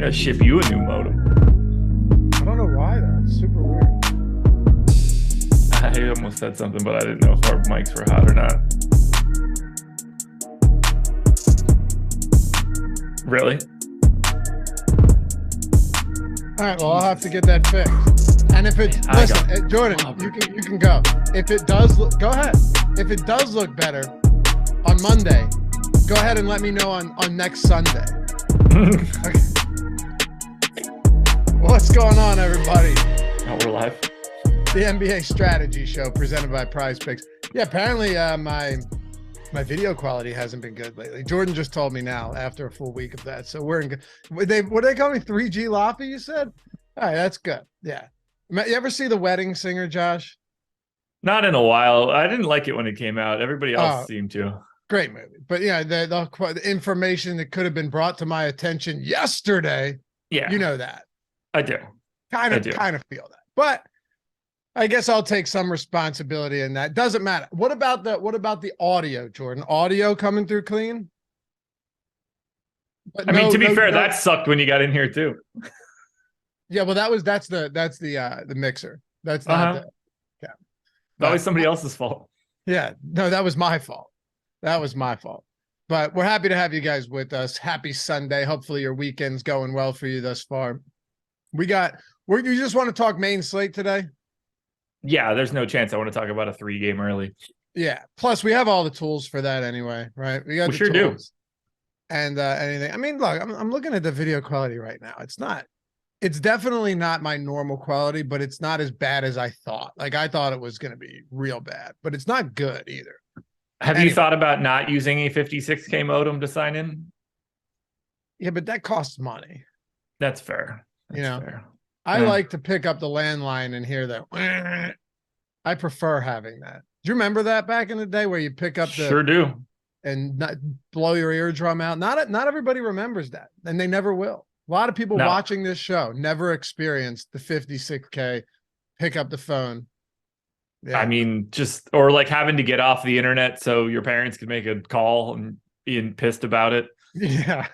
gotta ship you a new modem. I don't know why though. It's super weird. I almost said something, but I didn't know if our mics were hot or not. Really? All right, well, I'll have to get that fixed. And if it listen, Jordan, you can go. If it does look, go ahead. If it does look better on Monday, go ahead and let me know on next Sunday. Okay. What's going on, everybody? Oh, we're live. The NBA strategy show presented by Prize Picks. Yeah, apparently my video quality hasn't been good lately. Jordan just told me now after a full week of that. So we're in good. What do they call me? 3G Loppy, you said? All right, that's good. Yeah. You ever see The Wedding Singer, Josh? Not in a while. I didn't like it when it came out. Everybody else seemed to. Great movie. But yeah, the information that could have been brought to my attention yesterday. Yeah. You know that. I do. Kind of feel that. But I guess I'll take some responsibility in that. Doesn't matter. What about the audio, Jordan? Audio coming through clean? But I mean, to be fair, that sucked when you got in here too. Yeah, well, that's the mixer. That's not yeah. That was somebody else's fault. Yeah, no, that was my fault. That was my fault. But we're happy to have you guys with us. Happy Sunday. Hopefully your weekend's going well for you thus far. You just want to talk main slate today? Yeah, there's no chance I want to talk about a 3-game early. Yeah. Plus, we have all the tools for that anyway, right? We sure do. And anything. I mean, look, I'm looking at the video quality right now. It's definitely not my normal quality, but it's not as bad as I thought. Like I thought it was going to be real bad, but it's not good either. Have you thought about not using a 56K modem to sign in? Yeah, but that costs money. That's fair. Fair. I like to pick up the landline and hear that. I prefer having that. Do you remember that back in the day where you pick up Sure do. And not blow your eardrum out? Not everybody remembers that, and they never will. A lot of people watching this show never experienced the 56K pick up the phone. Yeah. I mean, or like having to get off the internet so your parents could make a call and being pissed about it. Yeah.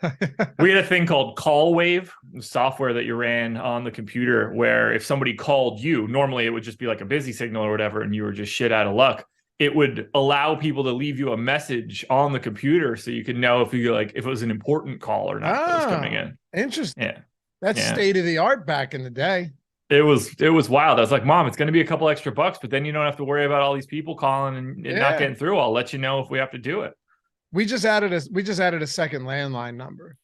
We had a thing called Call Wave, software that you ran on the computer where if somebody called you, normally it would just be like a busy signal or whatever, and you were just shit out of luck. It would allow people to leave you a message on the computer so you could know if it was an important call or not that was coming in. Interesting. Yeah. That's state of the art back in the day. It was wild. I was like, Mom, it's going to be a couple extra bucks, but then you don't have to worry about all these people calling and not getting through. I'll let you know if we have to do it. We just added a second landline number.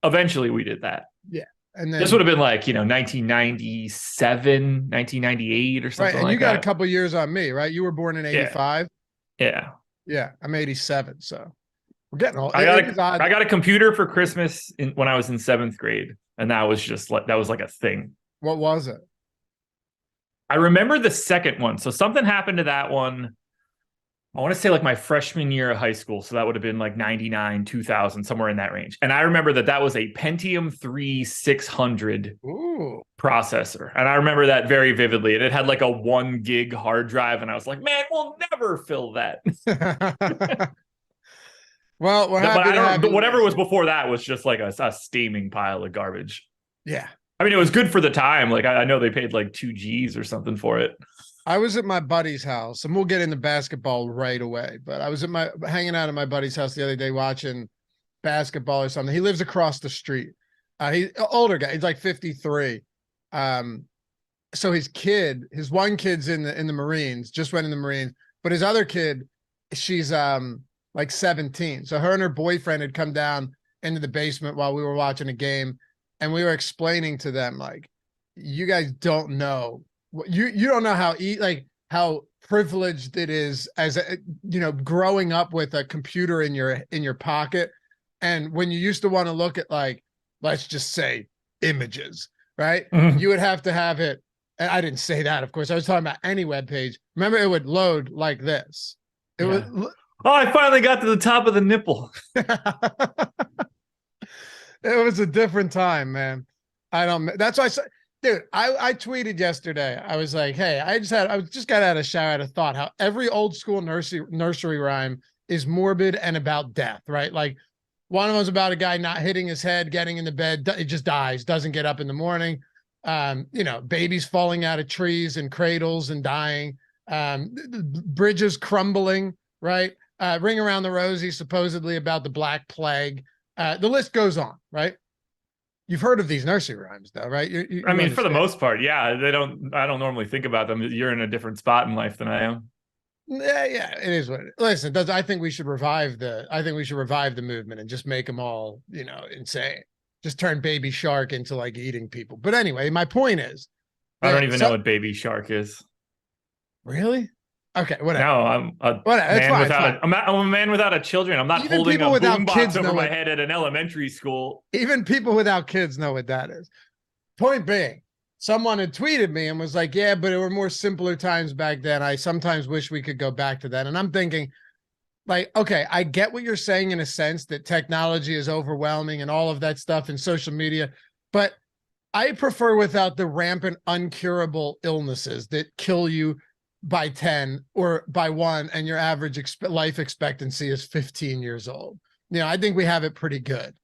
Eventually we did that. Yeah. And then this would have been like, 1997, 1998 or something like that. Right. And you got a couple years on me, right? You were born in 85. Yeah. Yeah. I'm 87. So we're getting old. I got a computer for Christmas when I was in 7th grade. And that was like a thing. What was it? I remember the second one. So something happened to that one. I want to say like my freshman year of high school. So that would have been like 99, 2000, somewhere in that range. And I remember that was a Pentium 3 600 processor. And I remember that very vividly. And it had like a 1 gig hard drive. And I was like, man, we'll never fill that. Well, we're happy but whatever was before that was just like a steaming pile of garbage. Yeah. I mean, it was good for the time. Like I know they paid like 2 G's or something for it. I was at my buddy's house, and we'll get into basketball right away. But I was hanging out at my buddy's house the other day watching basketball or something. He lives across the street. He's an older guy. He's like 53. So his one kid's in the Marines, just went in the Marines. But his other kid, she's like 17. So her and her boyfriend had come down into the basement while we were watching a game, and we were explaining to them like, you guys don't know. You don't know how privileged it is as growing up with a computer in your pocket, and when you used to want to look at like, let's just say images, right? Mm-hmm. You would have to have it. And I didn't say that, of course. I was talking about any web page. Remember, it would load like this. It was. Oh, I finally got to the top of the nipple. It was a different time, man. That's why I said. Dude, I tweeted yesterday. I was like, hey, I just got out of shower. I had a thought how every old school nursery rhyme is morbid and about death, right? Like One of them's about a guy not hitting his head, getting in the bed. It just dies, doesn't get up in the morning. Babies falling out of trees and cradles and dying. Bridges crumbling, right? Ring Around the Rosie, supposedly about the Black Plague. The list goes on, right? You've heard of these nursery rhymes, though, right? You I mean, for the most part, yeah. I don't normally think about them. You're in a different spot in life than I am. Yeah, it is what it is. Listen, I think we should revive the movement and just make them all, insane. Just turn Baby Shark into like eating people. But anyway, my point is, I don't even know what Baby Shark is. Really? Okay, whatever. No, I'm a man without children. I'm not even holding a boombox over my head at an elementary school. Even people without kids know what that is. Point being, someone had tweeted me and was like, yeah, but it were more simpler times back then. I sometimes wish we could go back to that. And I'm thinking, like, okay, I get what you're saying in a sense that technology is overwhelming and all of that stuff and social media, but I prefer without the rampant, uncurable illnesses that kill you by 10 or by 1, and your average life expectancy is 15 years old. I think we have it pretty good.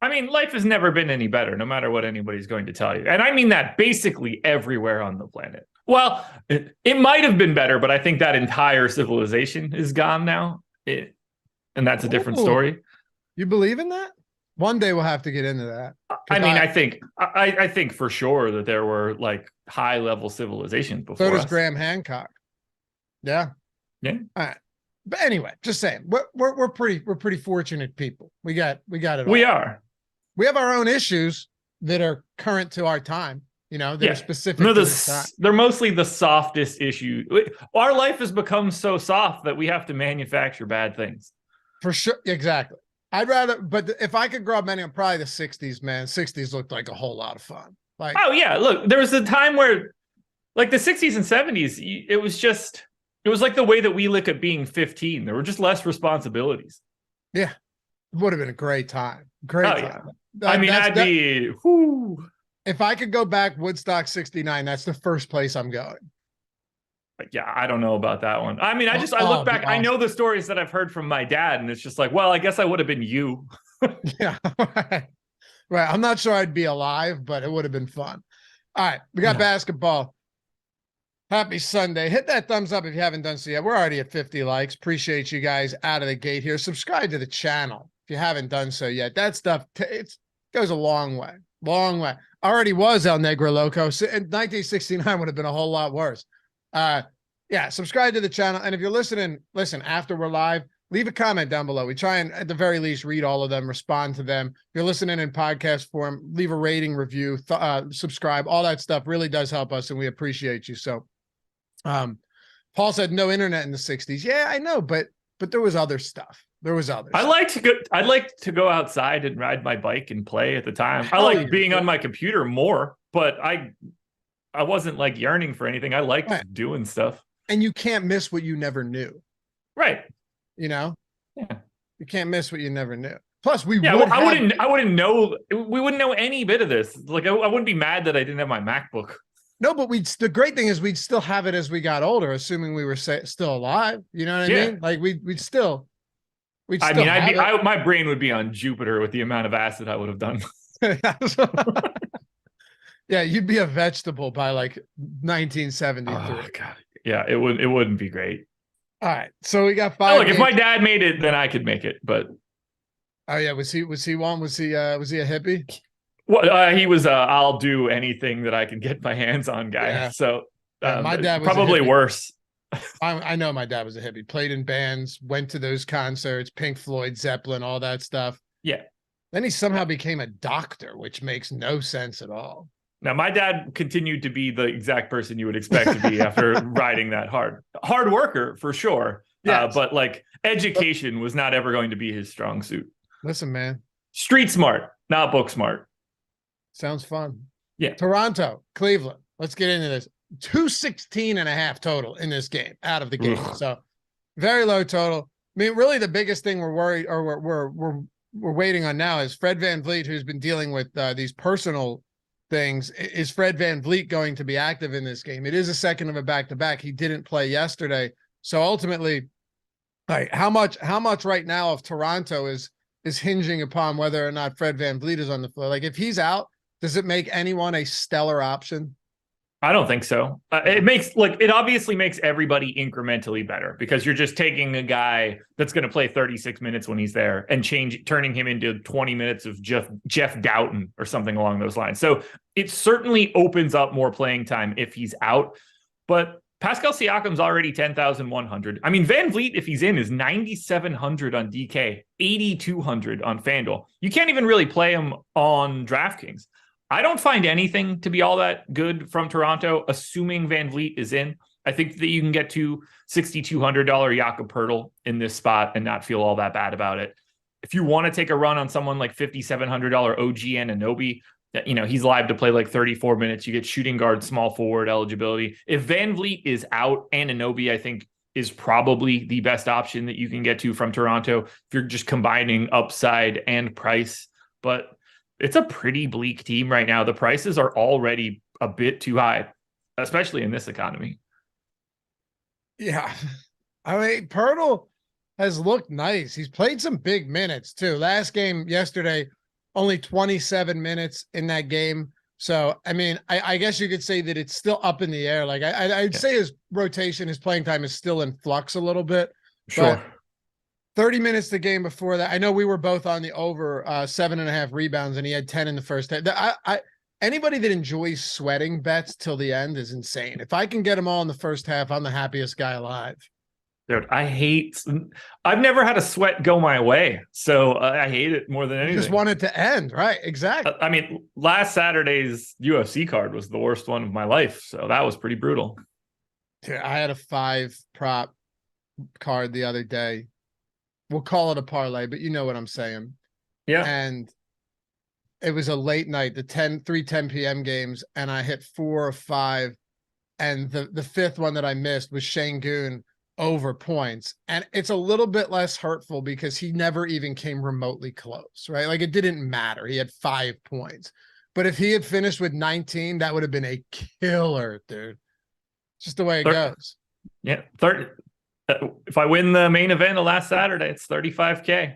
I mean, life has never been any better, no matter what anybody's going to tell you. And I mean that basically everywhere on the planet. Well, it might have been better, but I think that entire civilization is gone now. And that's a different story. You believe in that? One day we'll have to get into that. I mean, I think for sure that there were like high level civilizations before. So does Graham Hancock. Yeah. Yeah. All right. But anyway, just saying, we're pretty fortunate people. We got it all. We are. We have our own issues that are current to our time, that are specific to this time. They're mostly the softest issue. Our life has become so soft that we have to manufacture bad things. For sure. Exactly. But if I could grow up, probably the 60s, man. 60s looked like a whole lot of fun. Like, oh yeah, look, there was a time where, like the 60s and 70s, it was like the way that we look at being 15. There were just less responsibilities. Yeah, it would have been a great time. Great time. Yeah. I mean, if I could go back, Woodstock 69, that's the first place I'm going. Yeah, I don't know about that one. I mean, I look back, awesome. I know the stories that I've heard from my dad, and it's just like, well, I guess I would have been you. Yeah, right. I'm not sure I'd be alive, but it would have been fun. All right, we got basketball. Happy Sunday. Hit that thumbs up if you haven't done so yet. We're already at 50 likes. Appreciate you guys out of the gate here. Subscribe to the channel if you haven't done so yet. That stuff, it goes a long way. Long way. Already was El Negro Loco. So in 1969 would have been a whole lot worse. Yeah, subscribe to the channel. And if you're listening, after we're live, leave a comment down below. We try and at the very least read all of them, respond to them. If you're listening in podcast form, leave a rating, review, subscribe. All that stuff really does help us, and we appreciate you. So Paul said no internet in the 60s. Yeah, I know, but there was other stuff. I'd like to go outside and ride my bike and play at the time. I like being on my computer more, but I wasn't like yearning for anything. I liked doing stuff. And you can't miss what you never knew. Right. Yeah. You can't miss what you never knew. Plus, I wouldn't know. We wouldn't know any bit of this. Like, I wouldn't be mad that I didn't have my MacBook. No, but the great thing is we'd still have it as we got older, assuming we were still alive. You know what I mean? Like we'd still my brain would be on Jupiter with the amount of acid I would have done. Yeah, you'd be a vegetable by like 1973. Oh God. Yeah, it wouldn't be great. All right. So we got 5. Look, if my dad made it, then I could make it, but oh yeah, was he a hippie? Well, he was I'll do anything that I can get my hands on guy. Yeah. So my dad was probably worse. I know my dad was a hippie, played in bands, went to those concerts, Pink Floyd, Zeppelin, all that stuff. Yeah. Then he somehow became a doctor, which makes no sense at all. Now, my dad continued to be the exact person you would expect to be after riding that hard worker for sure. Yes. But like education was not ever going to be his strong suit. Listen, man, street smart, not book smart. Sounds fun. Yeah. Toronto, Cleveland. Let's get into this. 216.5 total in this game out of the game. Ugh. So very low total. I mean, really the biggest thing we're worried or we're waiting on now is Fred VanVleet, who's been dealing with these personal things. Is Fred VanVleet going to be active in this game? It is a second of a back-to-back. He didn't play yesterday. So ultimately, like how much right now of Toronto is is hinging upon whether or not Fred VanVleet is on the floor. Like if he's out, does it make anyone a stellar option? I don't think so. It obviously makes everybody incrementally better because you're just taking a guy that's going to play 36 minutes when he's there and turning him into 20 minutes of Jeff Doughton or something along those lines. So it certainly opens up more playing time if he's out. But Pascal Siakam's already 10,100. I mean, VanVleet, if he's in, is 9,700 on DK, 8,200 on FanDuel. You can't even really play him on DraftKings. I don't find anything to be all that good from Toronto, assuming VanVleet is in. I think that you can get to $6,200 Jakob Poeltl in this spot and not feel all that bad about it. If you want to take a run on someone like $5,700 OG Anunoby, that, you know, he's live to play like 34 minutes. You get shooting guard, small forward eligibility. If VanVleet is out, Anunoby, I think, is probably the best option that you can get to from Toronto if you're just combining upside and price. But it's a pretty bleak team right now. The prices are already a bit too high, especially in this economy. Yeah. I mean, Poeltl has looked nice. He's played some big minutes too. Last game yesterday, only 27 minutes in that game. So, I mean, I guess you could say that it's still up in the air. Like I'd say his rotation, his playing time is still in flux a little bit. Sure. But 30 minutes the game before that. I know we were both on the over 7.5 rebounds, and he had 10 in the first half. Anybody that enjoys sweating bets till the end is insane. If I can get them all in the first half, I'm the happiest guy alive. Dude, I've never had a sweat go my way, so I hate it more than anything. You just want it to end, right? Exactly. I mean, last Saturday's UFC card was the worst one of my life, so that was pretty brutal. Dude, I had a 5 prop card the other day. We'll call it a parlay, but you know what I'm saying. Yeah. And it was a late night, the 3:10 p.m. games, and I hit 4 or 5. And the fifth one that I missed was Şengün over points. And it's a little bit less hurtful because he never even came remotely close, right? Like it didn't matter. He had 5 points. But if he had finished with 19, that would have been a killer, dude. Just the way it goes. Yeah. If I win the main event of last Saturday, it's $35K.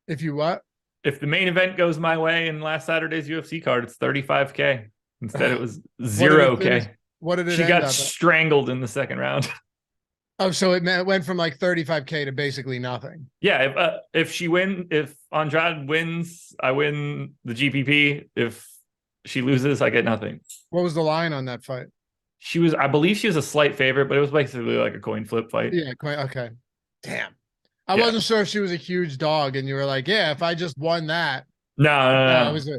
If you what? If the main event goes my way in last Saturday's UFC card, it's $35K. Instead, it was $0K. What did it She got strangled in the second round. Oh, so it went from like $35K to basically nothing. Yeah, if Andrade wins, I win the GPP. If she loses, I get nothing. What was the line on that fight? I believe she was a slight favorite, but it was basically like a coin flip fight. Yeah, okay. Damn. I wasn't sure if she was a huge dog, and you were like, yeah, if I just won that. No. It was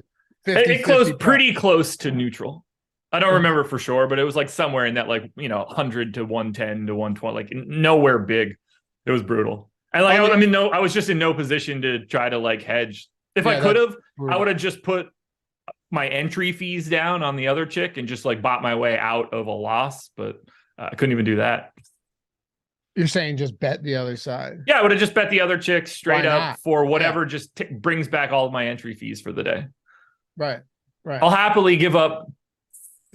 it closed pretty close to neutral. I don't remember for sure, but it was like somewhere in that 100 to 110 to 120, like nowhere big. It was brutal. And I was just in no position to try to hedge. If I could have, I would have just put my entry fees down on the other chick and just bought my way out of a loss, but I couldn't even do that. You're saying just bet the other side? Yeah, I would have just bet the other chick straight up for whatever just brings back all of my entry fees for the day. Right. I'll happily give up,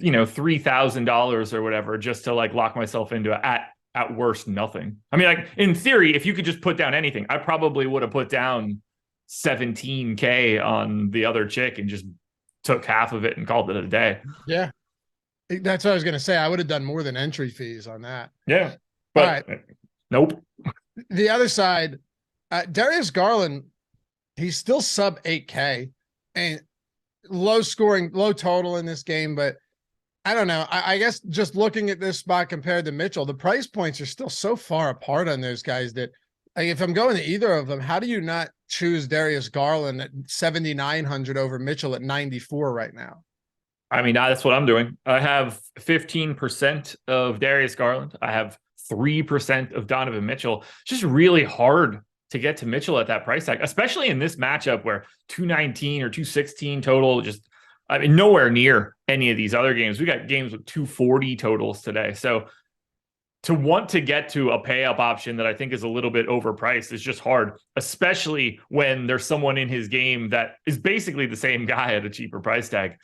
$3,000 or whatever just to lock myself into at worst nothing. I mean, in theory, if you could just put down anything, I probably would have put down $17K on the other chick and just took half of it and called it a day. Yeah. That's what I was going to say. I would have done more than entry fees on that. Yeah. But nope. The other side, Darius Garland, he's still sub 8K and low scoring, low total in this game. But I don't know. I guess just looking at this spot compared to Mitchell, the price points are still so far apart on those guys that if I'm going to either of them, how do you not choose Darius Garland at 7,900 over Mitchell at 94 right now? I mean, that's what I'm doing. I have 15% of Darius Garland. I have 3% of Donovan Mitchell. It's just really hard to get to Mitchell at that price tag, especially in this matchup where 219 or 216 total, nowhere near any of these other games. We got games with 240 totals today. So to want to get to a pay up option that I think is a little bit overpriced is just hard, especially when there's someone in his game that is basically the same guy at a cheaper price tag.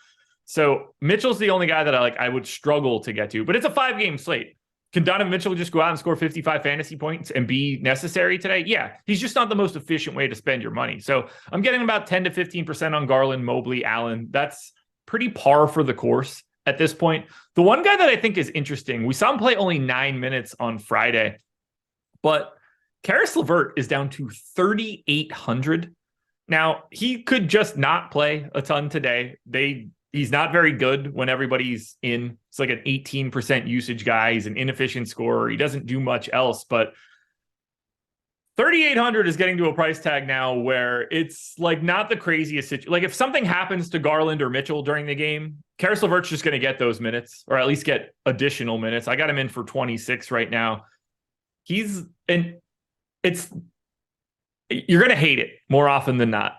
So Mitchell's the only guy that I would struggle to get to, but it's a 5-game slate. Can Donovan Mitchell just go out and score 55 fantasy points and be necessary today? Yeah, he's just not the most efficient way to spend your money. So I'm getting about 10 to 15% on Garland, Mobley, Allen. That's pretty par for the course at this point. The one guy that I think is interesting, we saw him play only 9 minutes on Friday, but Karis LeVert is down to 3,800. Now, he could just not play a ton today. He's not very good when everybody's in. It's like an 18% usage guy. He's an inefficient scorer. He doesn't do much else, but 3,800 is getting to a price tag now where it's like not the craziest situation. Like if something happens to Garland or Mitchell during the game, Karis LeVert's just going to get those minutes or at least get additional minutes. I got him in for 26 right now. You're going to hate it more often than not.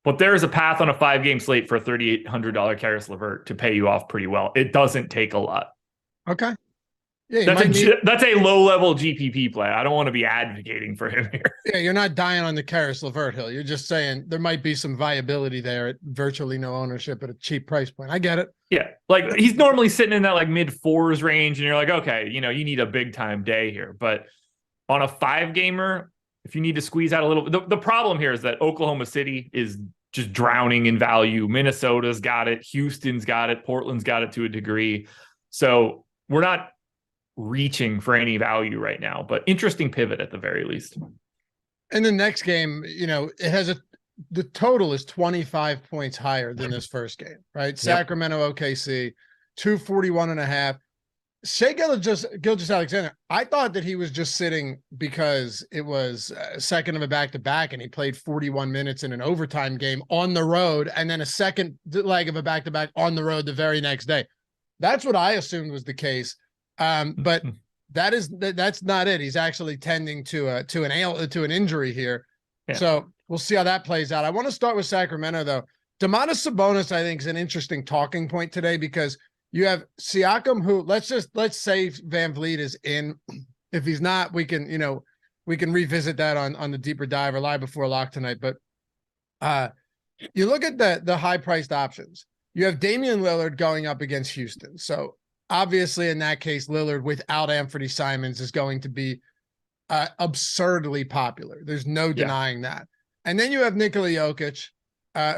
But there is a path on a 5-game slate for a $3,800 Karis LeVert to pay you off pretty well. It doesn't take a lot. Okay. Yeah, that's a low-level GPP play. I don't want to be advocating for him here. Yeah, you're not dying on the Karis LeVert hill. You're just saying there might be some viability there at virtually no ownership at a cheap price point. I get it. Yeah, like he's normally sitting in that like mid-4s range, and you're like, okay, you need a big-time day here. But on a 5-gamer, if you need to squeeze out a little, the problem here is that Oklahoma City is just drowning in value. Minnesota's got it. Houston's got it. Portland's got it to a degree. So we're not reaching for any value right now, but interesting pivot at the very least. In the next game, the total is 25 points higher than this first game, right? Yep. Sacramento, OKC, 241.5. Shai Gilgeous-Alexander, I thought that he was just sitting because it was a second of a back-to-back and he played 41 minutes in an overtime game on the road and then a second leg of a back-to-back on the road the very next day. That's what I assumed was the case. But that's not it. He's actually tending to an injury here. Yeah. So we'll see how that plays out. I want to start with Sacramento though. Domantas Sabonis, I think, is an interesting talking point today because you have Siakam, who let's say Van Vliet is in. If he's not, we can revisit that on the deeper dive or live before lock tonight. But you look at the high priced options. You have Damian Lillard going up against Houston. So obviously, in that case, Lillard without Anthony Simons is going to be absurdly popular. There's no denying that. And then you have Nikola Jokic,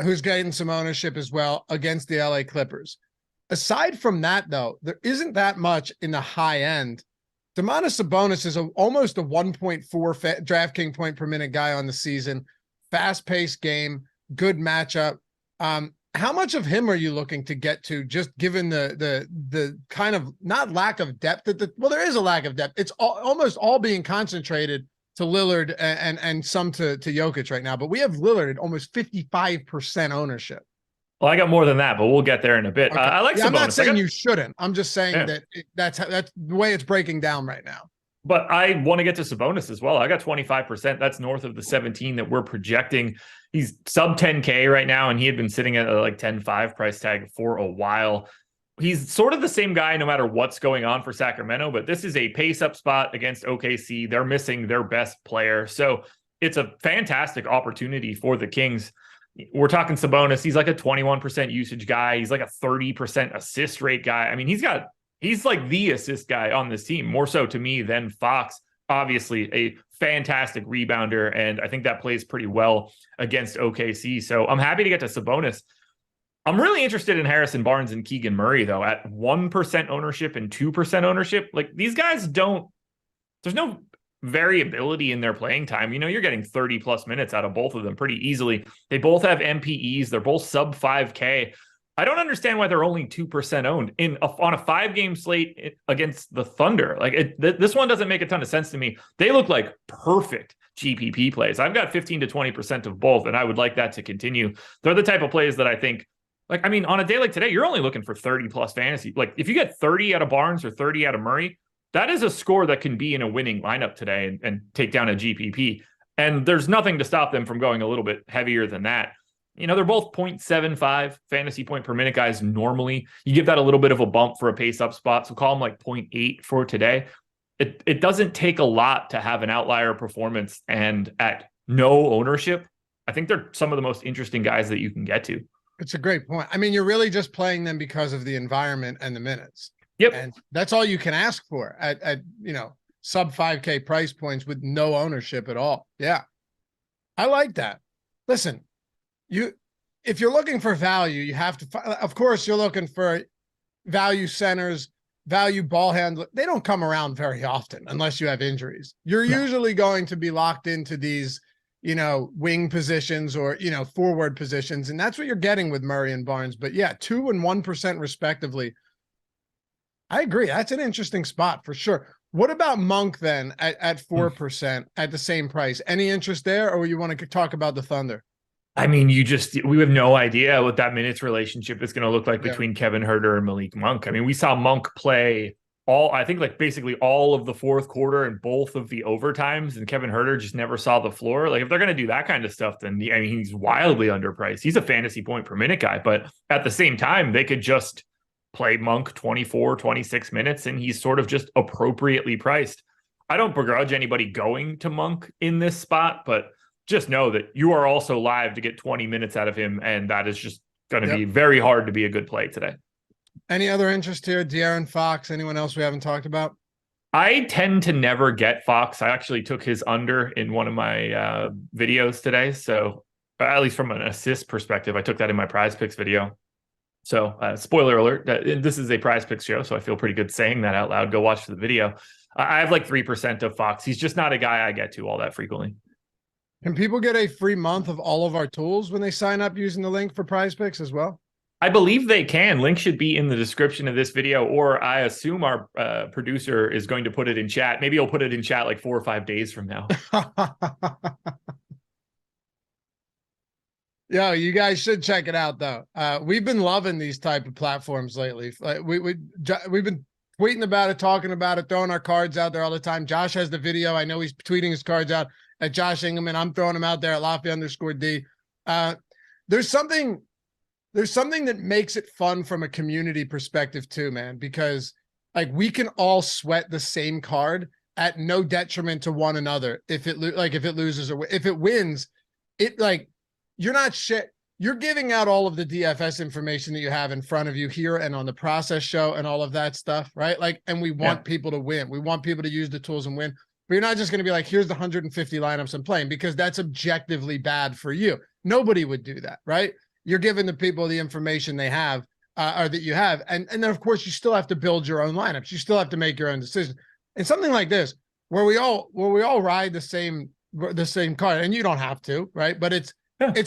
who's getting some ownership as well against the LA Clippers. Aside from that, though, there isn't that much in the high end. Domantas Sabonis is almost a 1.4 DraftKings point per minute guy on the season. Fast-paced game, good matchup. How much of him are you looking to get to, just given the kind of not lack of depth there is a lack of depth. It's almost all being concentrated to Lillard and some to Jokic right now, but we have Lillard at almost 55% ownership. Well, I got more than that, but we'll get there in a bit. Okay. I like Sabonis. I'm not saying you shouldn't. I'm just saying that's the way it's breaking down right now. But I want to get to Sabonis as well. I got 25%. That's north of the 17 that we're projecting. He's sub 10K right now, and he had been sitting at a like 10.5 price tag for a while. He's sort of the same guy no matter what's going on for Sacramento, but this is a pace-up spot against OKC. They're missing their best player. So it's a fantastic opportunity for the Kings. We're talking Sabonis. He's like a 21% usage guy. He's like a 30% assist rate guy. I mean, he's like the assist guy on this team, more so to me than Fox. Obviously a fantastic rebounder, and I think that plays pretty well against OKC. So I'm happy to get to Sabonis. I'm really interested in Harrison Barnes and Keegan Murray, though, at 1% ownership and 2% ownership. Like, these guys there's no variability in their playing time. You're getting 30 plus minutes out of both of them pretty easily. They both have MPEs. They're both sub 5K. I don't understand why they're only 2% owned on a 5-game slate against the Thunder. Like this one doesn't make a ton of sense to me. They look like perfect GPP plays. I've got 15 to 20% of both, and I would like that to continue. They're the type of plays that I think, on a day like today, you're only looking for 30 plus fantasy. Like if you get 30 out of Barnes or 30 out of Murray, that is a score that can be in a winning lineup today and take down a GPP. And there's nothing to stop them from going a little bit heavier than that. They're both 0.75 fantasy point per minute guys normally. You give that a little bit of a bump for a pace-up spot, so call them like 0.8 for today. It doesn't take a lot to have an outlier performance, and at no ownership, I think they're some of the most interesting guys that you can get to. It's a great point. You're really just playing them because of the environment and the minutes. Yep. And that's all you can ask for at sub 5K price points with no ownership at all. Yeah. I like that. Listen, if you're looking for value, you have to, of course, you're looking for value centers, value ball handler. They don't come around very often unless you have injuries. You're usually going to be locked into these, wing positions or, forward positions. And that's what you're getting with Murray and Barnes. But yeah, 2% and 1% respectively. I agree. That's an interesting spot for sure. What about Monk then at 4% at the same price? Any interest there, or you want to talk about the Thunder? I mean, we have no idea what that minutes relationship is going to look like between Kevin Huerter and Malik Monk. I mean, we saw Monk play basically all of the fourth quarter and both of the overtimes, and Kevin Huerter just never saw the floor. Like, if they're going to do that kind of stuff, then he's wildly underpriced. He's a fantasy point per minute guy, but at the same time, they could just play Monk 24, 26 minutes, and he's sort of just appropriately priced. I don't begrudge anybody going to Monk in this spot, but just know that you are also live to get 20 minutes out of him, and that is just going to be very hard to be a good play today. Any other interest here? De'Aaron Fox, anyone else we haven't talked about? I tend to never get Fox. I actually took his under in one of my videos today. So at least from an assist perspective, I took that in my prize picks video. So spoiler alert, this is a prize picks show, so I feel pretty good saying that out loud. Go watch the video. I have like 3% of Fox. He's just not a guy I get to all that frequently. Can people get a free month of all of our tools when they sign up using the link for prize picks as well? I believe they can. Link should be in the description of this video, or I assume our producer is going to put it in chat. Maybe he'll put it in chat like 4 or 5 days from now. Yo, you guys should check it out though. We've been loving these type of platforms lately. Like we've been tweeting about it, talking about it, throwing our cards out there all the time. Josh has the video. I know he's tweeting his cards out at Josh Engleman. I'm throwing them out there at Lafayette_D. There's something that makes it fun from a community perspective too, man, because like we can all sweat the same card at no detriment to one another. If it loses or if it wins, you're not shit. You're giving out all of the DFS information that you have in front of you here and on the process show and all of that stuff, right? Like, and we want people to win. We want people to use the tools and win. But you're not just going to be like, here's the 150 lineups I'm playing, because that's objectively bad for you. Nobody would do that, right? You're giving the people the information they have, or that you have. And then of course you still have to build your own lineups. You still have to make your own decisions. And something like this, where we all ride the same card, and you don't have to, right? But it's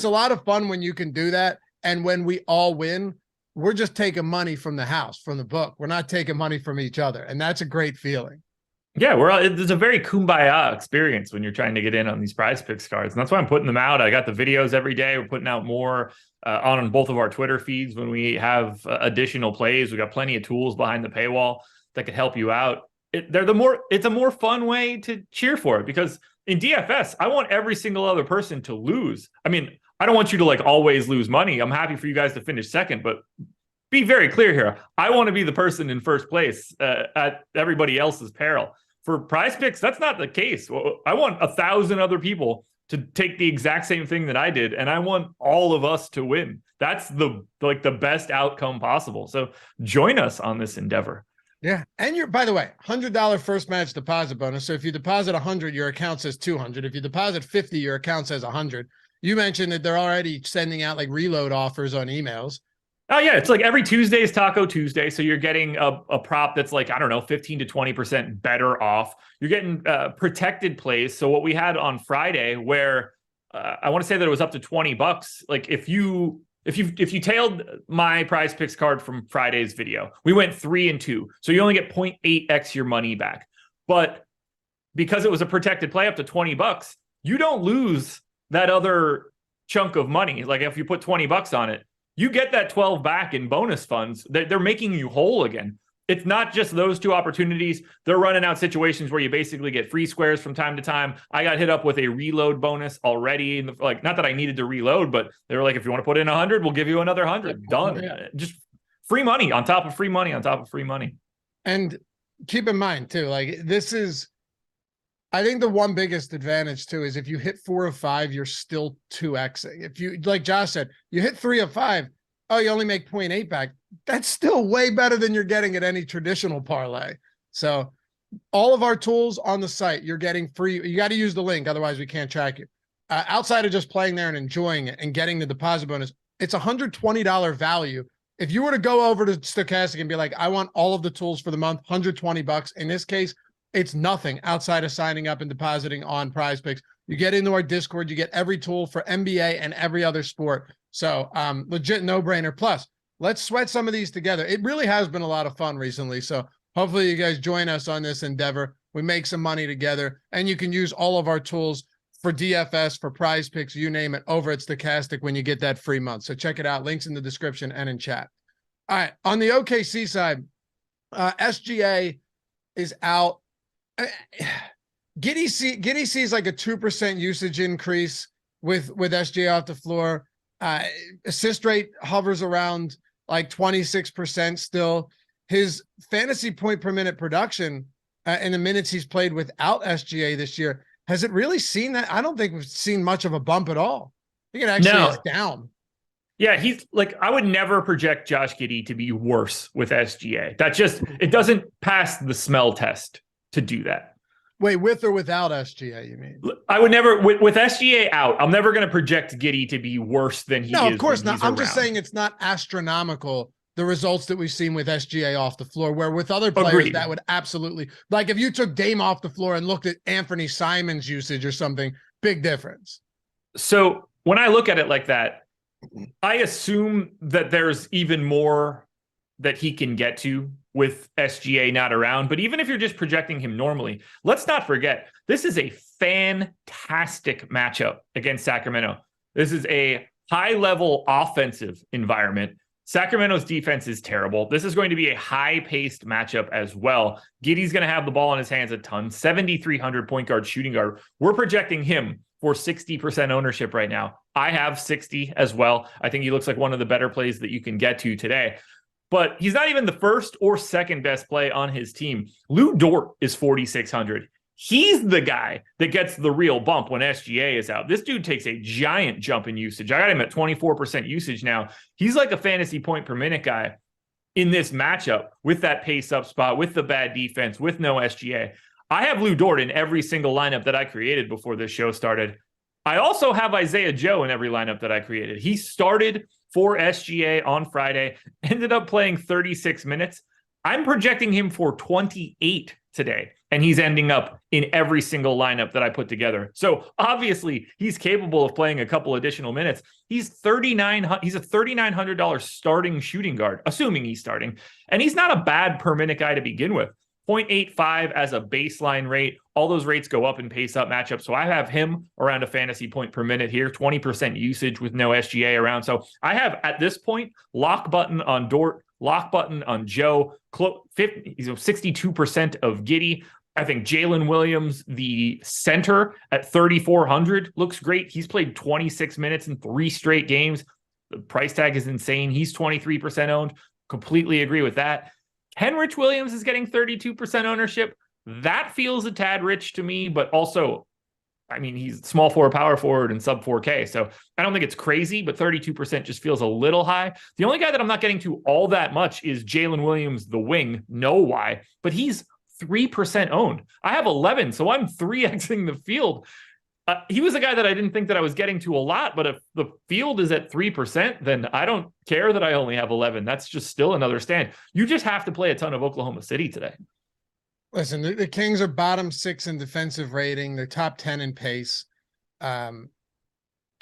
a lot of fun when you can do that. And when we all win, we're just taking money from the house, from the book. We're not taking money from each other. And that's a great feeling. Yeah, there's a very kumbaya experience when you're trying to get in on these prize picks cards. And that's why I'm putting them out. I got the videos every day. We're putting out more on both of our Twitter feeds when we have additional plays. We got plenty of tools behind the paywall that could help you out. It's a more fun way to cheer for it, because in DFS, I want every single other person to lose. I mean, I don't want you to like always lose money. I'm happy for you guys to finish second, but be very clear here. I want to be the person in first place at everybody else's peril. For prize picks, that's not the case. I want 1,000 other people to take the exact same thing that I did, and I want all of us to win. That's the best outcome possible. So join us on this endeavor. Yeah. And by the way, $100 first match deposit bonus. So if you deposit 100, your account says 200. If you deposit 50, your account says 100. You mentioned that they're already sending out like reload offers on emails. Oh yeah, it's like every Tuesday is Taco Tuesday, so you're getting a prop that's like, I don't know, 15 to 20% better off. You're getting protected plays. So what we had on Friday, where I want to say that it was up to $20. Like if you tailed my prize picks card from Friday's video, we went 3 and 2, so you only get 0.8x your money back. But because it was a protected play up to $20, you don't lose that other chunk of money. Like if you put $20 on it, you get that 12 back in bonus funds. They're making you whole again. It's not just those two opportunities. They're running out situations where you basically get free squares from time to time. I got hit up with a reload bonus already. Not that I needed to reload, but they were like, if you want to put in 100, we'll give you another 100. Done. Yeah. Just free money on top of free money on top of free money. And keep in mind too, like I think the one biggest advantage too is if you hit 4 of 5, you're still 2xing. If you, like Josh said, you hit 3 of 5, oh, you only make 0.8 back. That's still way better than you're getting at any traditional parlay. So all of our tools on the site, you're getting free. You got to use the link. Otherwise we can't track you. Outside of just playing there and enjoying it and getting the deposit bonus, it's $120 value. If you were to go over to Stokastic and be like, I want all of the tools for the month, $120. In this case, it's nothing outside of signing up and depositing on Prize Picks. You get into our Discord, you get every tool for NBA and every other sport. So legit no-brainer. Plus, let's sweat some of these together. It really has been a lot of fun recently. So hopefully you guys join us on this endeavor. We make some money together, and you can use all of our tools for DFS, for Prize Picks, you name it, over at Stokastic when you get that free month. So check it out. Links in the description and in chat. All right, on the OKC side, SGA is out. Giddy sees like a 2% usage increase with SGA off the floor. Assist rate hovers around like 26% still. His fantasy point per minute production in the minutes he's played without SGA this year, has it really seen that? I don't think we've seen much of a bump at all. I think it actually is down. Yeah, he's like, I would never project Josh Giddey to be worse with SGA. That just, it doesn't pass the smell test to do that. Wait, with or without SGA, you mean? I would never, with SGA out, I'm never going to project Giddey to be worse than he is. No, of course not. I'm just saying it's not astronomical, the results that we've seen with SGA off the floor, where with other players Agreed. that would absolutely, like if you took Dame off the floor and looked at Anthony Simon's usage or something, big difference. So when I look at it like that, I assume that there's even more that he can get to with SGA not around. But even if you're just projecting him normally, let's not forget, this is a fantastic matchup against Sacramento. This is a high-level offensive environment. Sacramento's defense is terrible. This is going to be a high-paced matchup as well. Giddey's going to have the ball in his hands a ton. 7,300 point guard, shooting guard. We're projecting him for 60% ownership right now. I have 60 as well. I think he looks like one of the better plays that you can get to today. But he's not even the first or second best play on his team. Lou Dort is 4,600. He's the guy that gets the real bump when SGA is out. This dude takes a giant jump in usage. I got him at 24% usage now. He's like a fantasy point per minute guy in this matchup with that pace up spot, with the bad defense, with no SGA. I have Lou Dort in every single lineup that I created before this show started. I also have Isaiah Joe in every lineup that I created. He started for SGA on Friday, ended up playing 36 minutes. I'm projecting him for 28 today, and he's ending up in every single lineup that I put together. So obviously he's capable of playing a couple additional minutes. He's a $3,900 starting shooting guard, assuming he's starting, and he's not a bad per minute guy to begin with. 0.85 as a baseline rate. All those rates go up in pace up matchups. So I have him around a fantasy point per minute here, 20% usage with no SGA around. So I have at this point, lock button on Dort, lock button on Joe, 62% of Giddey. I think Jalen Williams, the center at 3,400 looks great. He's played 26 minutes in 3 straight games. The price tag is insane. He's 23% owned. Completely agree with that. Kenrich Williams is getting 32% ownership. That feels a tad rich to me, but also, I mean, he's small forward, power forward, and sub 4K. So I don't think it's crazy, but 32% just feels a little high. The only guy that I'm not getting to all that much is Jalen Williams, the wing. No why, but he's 3% owned. I have 11, so I'm 3xing the field. He was a guy that I didn't think that I was getting to a lot, but if the field is at 3%, then I don't care that I only have 11. That's just still another stand. You just have to play a ton of Oklahoma City today. Listen, the Kings are bottom 6 in defensive rating. They're top 10 in pace. And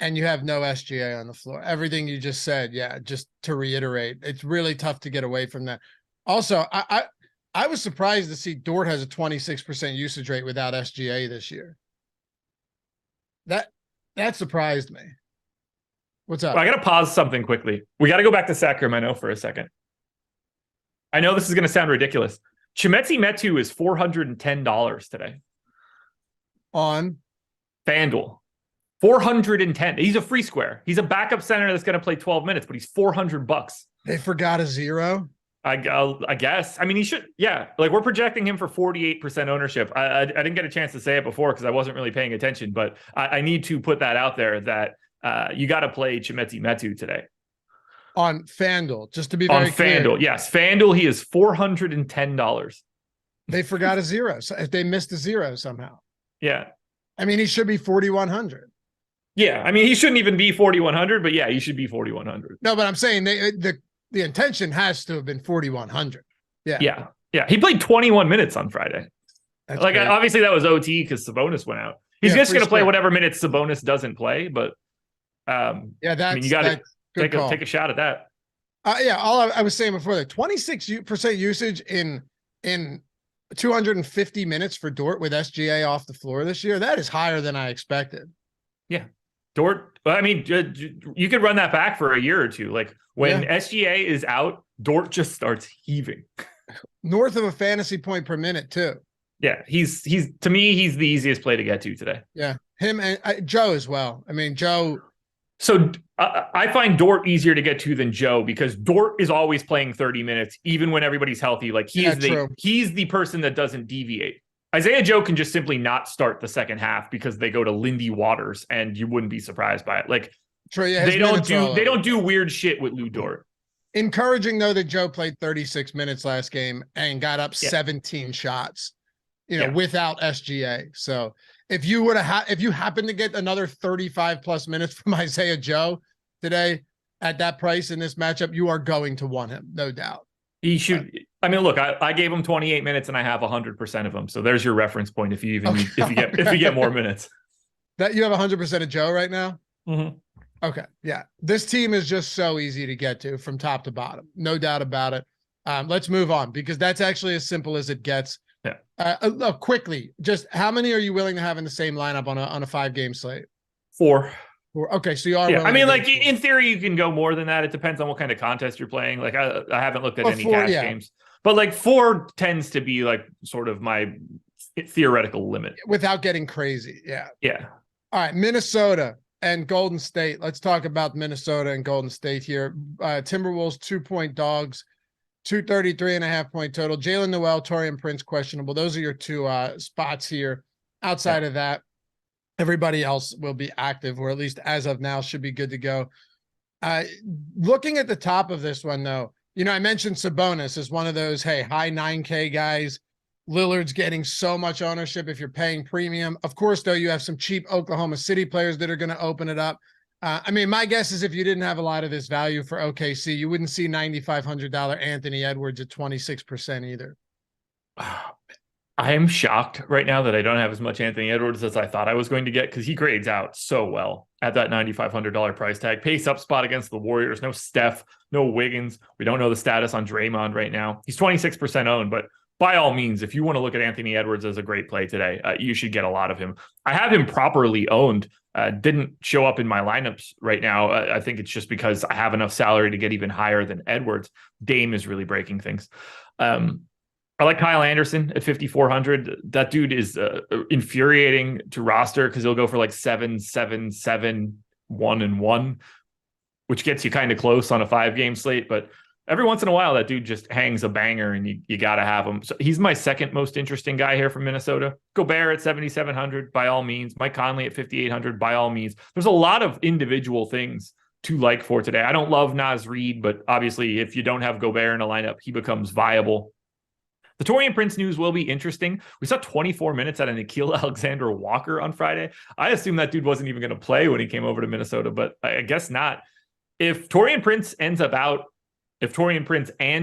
you have no SGA on the floor. Everything you just said, yeah, just to reiterate, it's really tough to get away from that. Also, I was surprised to see Dort has a 26% usage rate without SGA this year. That surprised me. What's up? Well, I got to pause something quickly. We got to go back to Sacramento for a second. I know this is going to sound ridiculous. Chimezie Metu is $410 today. On FanDuel. 410. He's a free square. He's a backup center that's going to play 12 minutes, but he's $400. They forgot a zero. I guess. I mean, he should. Yeah, like we're projecting him for 48% ownership. I didn't get a chance to say it before because I wasn't really paying attention, but I need to put that out there that you got to play Chimezie Metu today. on FanDuel, just to be On very clear. FanDuel, yes. FanDuel, he is $410. They forgot a zero. So if they missed a zero somehow. Yeah. I mean, he should be 4,100. Yeah. I mean, he shouldn't even be 4,100, but yeah, he should be 4,100. No, but I'm saying the intention has to have been 4,100. Yeah. Yeah. Yeah. He played 21 minutes on Friday. That's like, great. obviously, that was OT because Sabonis went out. He's just going to play whatever minutes Sabonis doesn't play, but you got to take a shot at that. All I was saying before that 26% usage in 250 minutes for Dort with SGA off the floor this year. That is higher than I expected. Yeah. Dort, I mean, you could run that back for a year or two. Like when SGA is out, Dort just starts heaving. North of a fantasy point per minute too. Yeah, he's to me, he's the easiest play to get to today. Yeah, him and Joe as well. I mean, Joe. So I find Dort easier to get to than Joe because Dort is always playing 30 minutes, even when everybody's healthy. Like he's the person that doesn't deviate. Isaiah Joe can just simply not start the second half because they go to Lindy Waters, and you wouldn't be surprised by it. Like they don't do weird shit with Lou Dort. Encouraging though that Joe played 36 minutes last game and got up 17 shots. Without SGA. So if you would have if you happen to get another 35 plus minutes from Isaiah Joe today at that price in this matchup, you are going to want him, no doubt. He should. I mean, look, I gave him 28 minutes and I have 100% of them. So there's your reference point. If you get more minutes, that you have 100% of Joe right now. Mm-hmm. Okay. Yeah. This team is just so easy to get to from top to bottom. No doubt about it. Let's move on because that's actually as simple as it gets. Yeah. Quickly, just how many are you willing to have in the same lineup on a 5-game slate? 4. Okay, so you are. Yeah, I mean, like in theory, you can go more than that. It depends on what kind of contest you're playing. Like I haven't looked at any cash games, but like 4 tends to be like sort of my theoretical limit without getting crazy. Yeah. Yeah. All right, Minnesota and Golden State. Let's talk about Minnesota and Golden State here. Timberwolves 2-point dogs. 233.5 point total. Jalen Noel, Taurean Prince questionable. Those are your 2 spots here. Outside of that, everybody else will be active, or at least as of now should be good to go. Looking at the top of this one, though, I mentioned Sabonis as one of those, high 9K guys. Lillard's getting so much ownership if you're paying premium. Of course, though, you have some cheap Oklahoma City players that are going to open it up. I mean, my guess is if you didn't have a lot of this value for OKC, you wouldn't see $9,500 Anthony Edwards at 26% either. I am shocked right now that I don't have as much Anthony Edwards as I thought I was going to get because he grades out so well at that $9,500 price tag. Pace up spot against the Warriors. No Steph, no Wiggins. We don't know the status on Draymond right now. He's 26% owned, but by all means, if you want to look at Anthony Edwards as a great play today, you should get a lot of him. I have him properly owned. Didn't show up in my lineups right now. I think it's just because I have enough salary to get even higher than Edwards. Dame is really breaking things. I like Kyle Anderson at 5,400. That dude is infuriating to roster because he'll go for like 7, 7, 7, 1, and 1, which gets you kind of close on a 5-game slate. But every once in a while, that dude just hangs a banger and you got to have him. So he's my second most interesting guy here from Minnesota. Gobert at 7,700 by all means. Mike Conley at 5,800 by all means. There's a lot of individual things to like for today. I don't love Naz Reid, but obviously if you don't have Gobert in a lineup, he becomes viable. The Taurean Prince news will be interesting. We saw 24 minutes out of Nickeil Alexander-Walker on Friday. I assumed that dude wasn't even going to play when he came over to Minnesota, but I guess not. If Taurean Prince and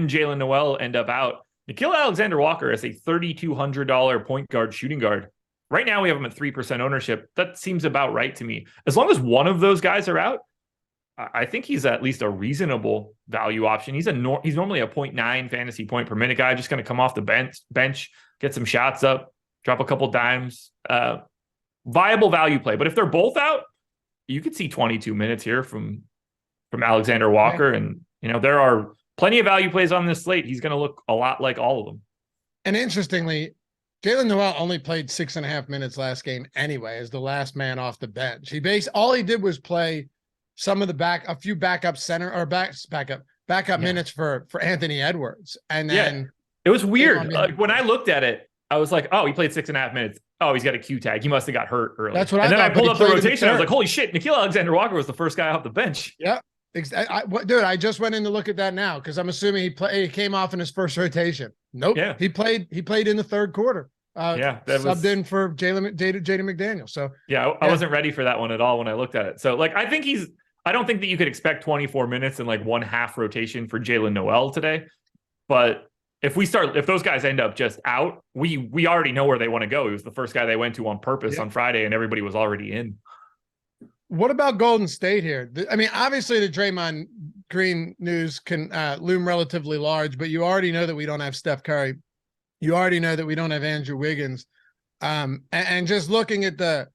Jalen Noel end up out, Nickeil Alexander-Walker is a $3,200 point guard shooting guard. Right now we have him at 3% ownership. That seems about right to me. As long as one of those guys are out, I think he's at least a reasonable value option. He's normally a 0.9 fantasy point per minute guy, just going to come off the bench, get some shots up, drop a couple dimes. Viable value play. But if they're both out, you could see 22 minutes here from Alexander Walker. Right. And, there are plenty of value plays on this slate. He's going to look a lot like all of them. And interestingly, Jalen Noel only played 6.5 minutes last game anyway, as the last man off the bench. All he did was play some of a few backup minutes for Anthony Edwards. And then it was weird. When I looked at it, I was like, oh, he played 6.5 minutes. Oh, he's got a Q tag. He must have got hurt early. That's what and I then thought, I pulled up the rotation. I was like, holy shit, Nickeil Alexander-Walker was the first guy off the bench. Yeah. Dude, I just went in to look at that now because I'm assuming he came off in his first rotation. Nope. Yeah. He played in the third quarter. Yeah, Subbed in for Jaden McDaniel. So yeah, I wasn't ready for that one at all when I looked at it. So like, I don't think that you could expect 24 minutes and like one half rotation for Jalen Noel today. But if those guys end up just out, we already know where they want to go. He was the first guy they went to on purpose on Friday, and everybody was already in. What about Golden State here? I mean, obviously the Draymond Green news can loom relatively large, but you already know that we don't have Steph Curry. You already know that we don't have Andrew Wiggins. And just looking at the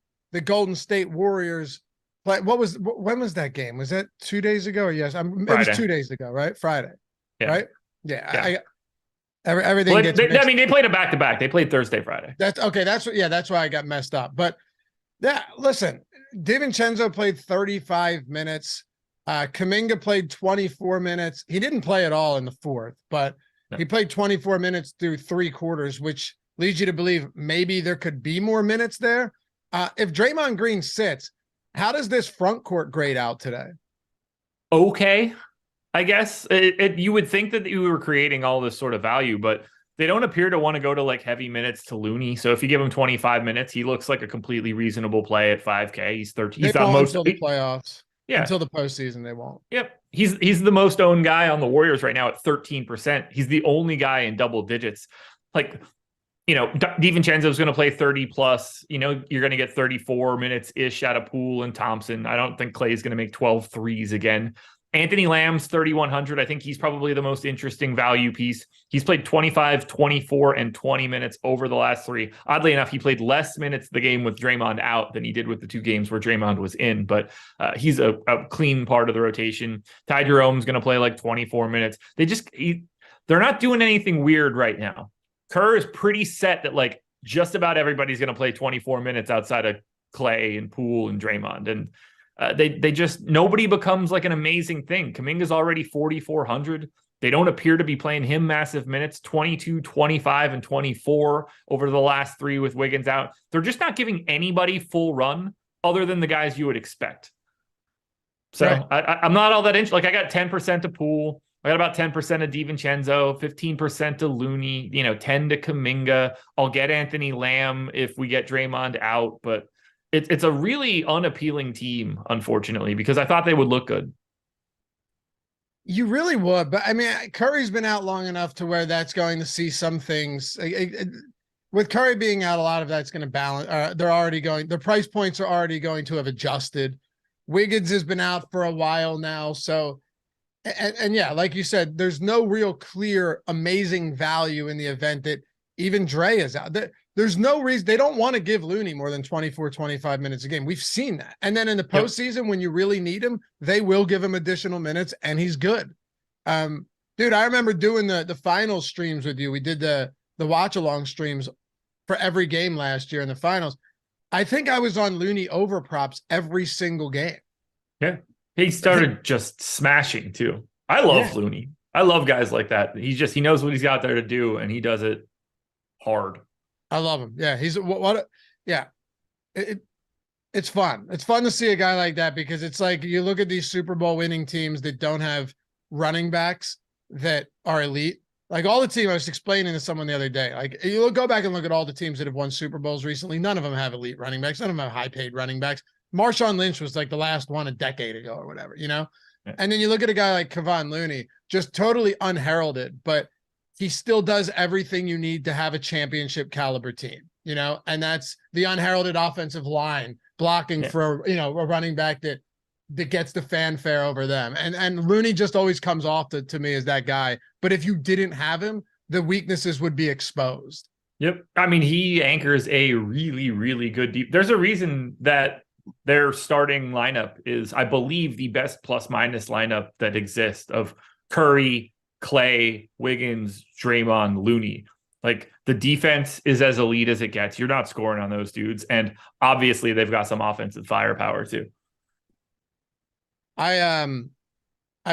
Golden State Warriors play, when was that game? Was that 2 days ago? Or yes, it was 2 days ago, right? Friday, right? Yeah. Everything. Well, they played a back-to-back. They played Thursday, Friday. That's okay. That's why I got messed up. But yeah, listen, DiVincenzo played 35 minutes. Kuminga played 24 minutes. He didn't play at all in the fourth, but he played 24 minutes through 3 quarters, which leads you to believe maybe there could be more minutes there. If Draymond Green sits, how does this front court grade out today? Okay, I guess you would think that you were creating all this sort of value, but they don't appear to want to go to like heavy minutes to Looney. So if you give him 25 minutes, he looks like a completely reasonable play at 5K. He's 13. He's not most until the playoffs. Yeah, until the postseason, they won't. Yep, he's the most owned guy on the Warriors right now at 13%. He's the only guy in double digits. Like, DiVincenzo's going to play 30 plus. You're going to get 34 minutes ish out of Poole and Thompson. I don't think Clay's going to make 12 threes again. Anthony Lamb's 3,100. I think he's probably the most interesting value piece. He's played 25, 24, and 20 minutes over the last 3. Oddly enough, he played less minutes the game with Draymond out than he did with the 2 games where Draymond was in, but he's a clean part of the rotation. Ty Jerome's going to play like 24 minutes. They're not doing anything weird right now. Kerr is pretty set that like just about everybody's going to play 24 minutes outside of Clay and Poole and Draymond. And they just, nobody becomes like an amazing thing. Kuminga's already 4,400. They don't appear to be playing him massive minutes, 22, 25, and 24 over the last 3 with Wiggins out. They're just not giving anybody full run other than the guys you would expect. So right. I'm not all that interested. Like I got 10% to Poole. I got about 10% of DiVincenzo, 15% to Looney, 10 to Kuminga. I'll get Anthony Lamb if we get Draymond out, but it's a really unappealing team, unfortunately, because I thought they would look good. You really would, but I mean, Curry's been out long enough to where that's going to see some things. With Curry being out, a lot of that's going to balance. Their price points are already going to have adjusted. Wiggins has been out for a while now, so. And yeah, like you said, there's no real clear, amazing value in the event that even Dre is out. There's no reason they don't want to give Looney more than 24, 25 minutes a game. We've seen that. And then in the postseason, when you really need him, they will give him additional minutes and he's good. Dude, I remember doing the finals streams with you. We did the watch along streams for every game last year in the finals. I think I was on Looney over props every single game. Yeah. He started just smashing too. I love Looney. I love guys like that. He knows what he's got there to do and he does it hard. I love him. Yeah. It's fun. It's fun to see a guy like that because it's like you look at these Super Bowl winning teams that don't have running backs that are elite. Like all the team, I was explaining to someone the other day, like you go back and look at all the teams that have won Super Bowls recently. None of them have elite running backs. None of them have high paid running backs. Marshawn Lynch was like the last one a decade ago or whatever, Yeah. And then you look at a guy like Kevon Looney, just totally unheralded, but he still does everything you need to have a championship caliber team, and that's the unheralded offensive line blocking for, a running back that gets the fanfare over them. And Looney just always comes off to me as that guy. But if you didn't have him, the weaknesses would be exposed. Yep. I mean, he anchors a really, really good deep. There's a reason that their starting lineup is, I believe, the best plus minus lineup that exists of Curry, Clay, Wiggins, Draymond, Looney. Like the defense is as elite as it gets. You're not scoring on those dudes. And obviously they've got some offensive firepower too. I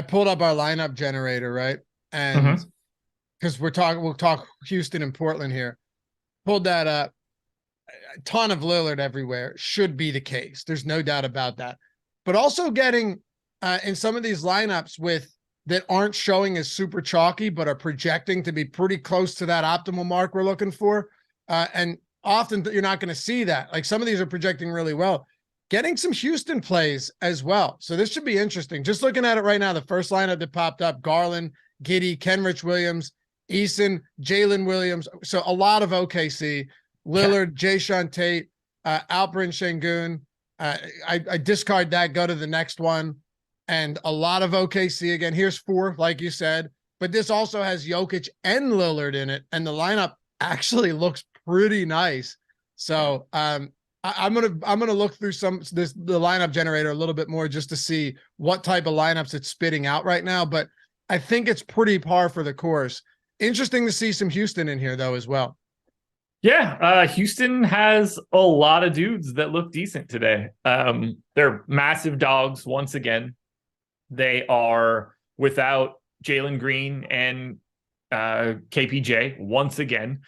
pulled up our lineup generator, right? And because we'll talk Houston and Portland here. Pulled that up. A ton of Lillard everywhere should be the case. There's no doubt about that. But also getting in some of these lineups that aren't showing as super chalky, but are projecting to be pretty close to that optimal mark we're looking for. And often you're not going to see that. Like some of these are projecting really well. Getting some Houston plays as well. So this should be interesting. Just looking at it right now, the first lineup that popped up, Garland, Giddey, Kenrich Williams, Eason, Jalen Williams. So a lot of OKC, Lillard, Jayshawn Tate, Alperen Şengün. I discard that, go to the next one. And a lot of OKC again. Here's 4, like you said, but this also has Jokic and Lillard in it. And the lineup actually looks pretty nice. So, I'm gonna look through the lineup generator a little bit more just to see what type of lineups it's spitting out right now. But I think it's pretty par for the course. Interesting to see some Houston in here though as well. Yeah, Houston has a lot of dudes that look decent today. They're massive dogs once again. They are without Jalen Green and KPJ once again.